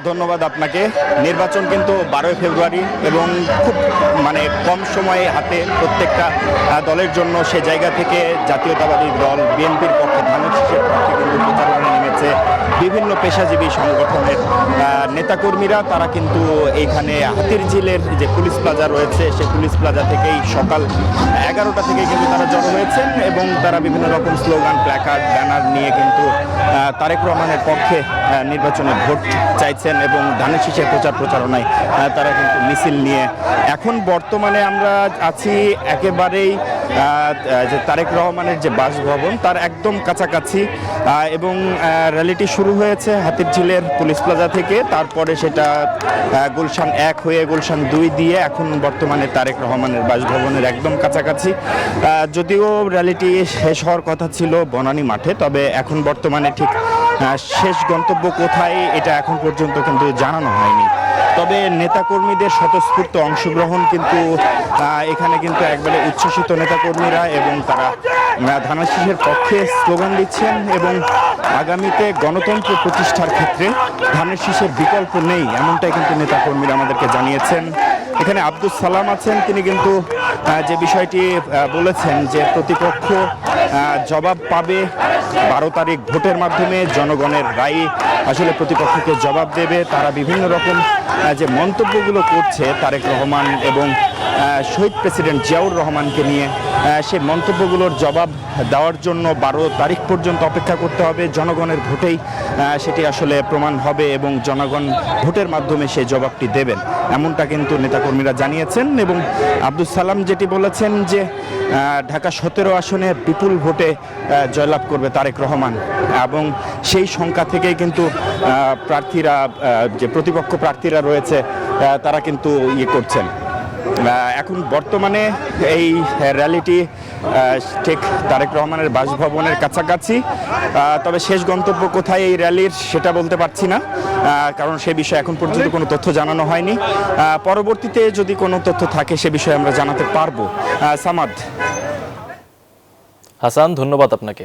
ধন্যবাদ আপনাকে। নির্বাচন কিন্তু 12 ফেব্রুয়ারি এবং খুব কম সময়ে হাতে প্রত্যেকটা দলের জন্য সে জায়গা থেকে জাতীয়তাবাদী দল বিএনপির পক্ষে ধানের শীষের পক্ষে কিন্তু প্রচারণায় নেমেছে বিভিন্ন পেশাজীবী সংগঠনের নেতাকর্মীরা। তারা কিন্তু এইখানে হাতিরঝিলের যে পুলিশ প্লাজা রয়েছে সেই পুলিশ প্লাজা থেকেই সকাল 11টা থেকে কিন্তু তারা জড়ো হয়েছেন এবং তারা বিভিন্ন রকম স্লোগান, প্ল্যাকার্ড, ব্যানার নিয়ে কিন্তু তারেক রহমানের পক্ষে নির্বাচনে ভোট চাইছেন এবং ধানের শীষের প্রচারণায় তারা কিন্তু মিছিল নিয়ে এখন বর্তমানে আমরা আছি একেবারেই যে তারেক রহমানের যে বাসভবন তার একদম কাছাকাছি এবং র্যালিটি শুরু হয়েছে হাতিরঝিলের পুলিশ প্লাজা থেকে, তারপরে সেটা গুলশান 1 হয়ে গুলশান 2 দিয়ে এখন বর্তমানে তারেক রহমানের বাসভবনের একদম কাছাকাছি। যদিও র্যালিটি শেষ হওয়ার কথা ছিল বনানী মাঠে, তবে এখন বর্তমানে ঠিক শেষ গন্তব্য কোথায় এটা এখন পর্যন্ত কিন্তু জানানো হয়নি। তবে নেতাকর্মীদের স্বতঃস্ফূর্ত অংশগ্রহণ কিন্তু এখানে কিন্তু একবারে উচ্ছ্বসিত নেতাকর্মীরা এবং তারা ধানের শীষের পক্ষে স্লোগান দিচ্ছেন এবং আগামীতে গণতন্ত্র প্রতিষ্ঠার ক্ষেত্রে ধানের শীষের বিকল্প নেই, এমনটাই কিন্তু নেতাকর্মীরা আমাদেরকে জানিয়েছেন। এখানে আব্দুল সালাম আছেন, তিনি কিন্তু যে বিষয়টি বলেছেন যে প্রতিপক্ষ জবাব পাবে 12 তারিখ ভোটের মাধ্যমে, জনগণের রায় আসলে প্রতিপক্ষকে জবাব দেবে। তারা বিভিন্ন রকম যে মন্তব্যগুলো করছে তারেক রহমান এবং শহীদ প্রেসিডেন্ট জিয়াউর রহমানকে নিয়ে, সেই মন্তব্যগুলোর জবাব দেওয়ার জন্য 12 তারিখ পর্যন্ত অপেক্ষা করতে হবে। জনগণের ভোটেই সেটি আসলে প্রমাণ হবে এবং জনগণ ভোটের মাধ্যমে সেই জবাবটি দেবেন, এমনটা কিন্তু নেতাকর্মীরা জানিয়েছেন। এবং আব্দুল সালাম যেটি বলেছেন যে ঢাকা 17 আসনে বিপুল ভোটে জয়লাভ করবে তারেক রহমান এবং সেই সংখ্যা থেকেই কিন্তু প্রার্থীরা যে প্রতিপক্ষ প্রার্থীরা রয়েছে তারা কিন্তু করছেন। এখন বর্তমানে এই র্যালিটি ঠিক তারেক রহমানের বাসভবনের কাছাকাছি, তবে শেষ গন্তব্য কোথায় এই র্যালির সেটা বলতে পারছি না, কারণ সে বিষয়ে এখন পর্যন্ত কোনো তথ্য জানানো হয়নি। পরবর্তীতে যদি কোনো তথ্য থাকে সে বিষয়ে আমরা জানাতে পারবো। সামাদ। হাসান, ধন্যবাদ আপনাকে।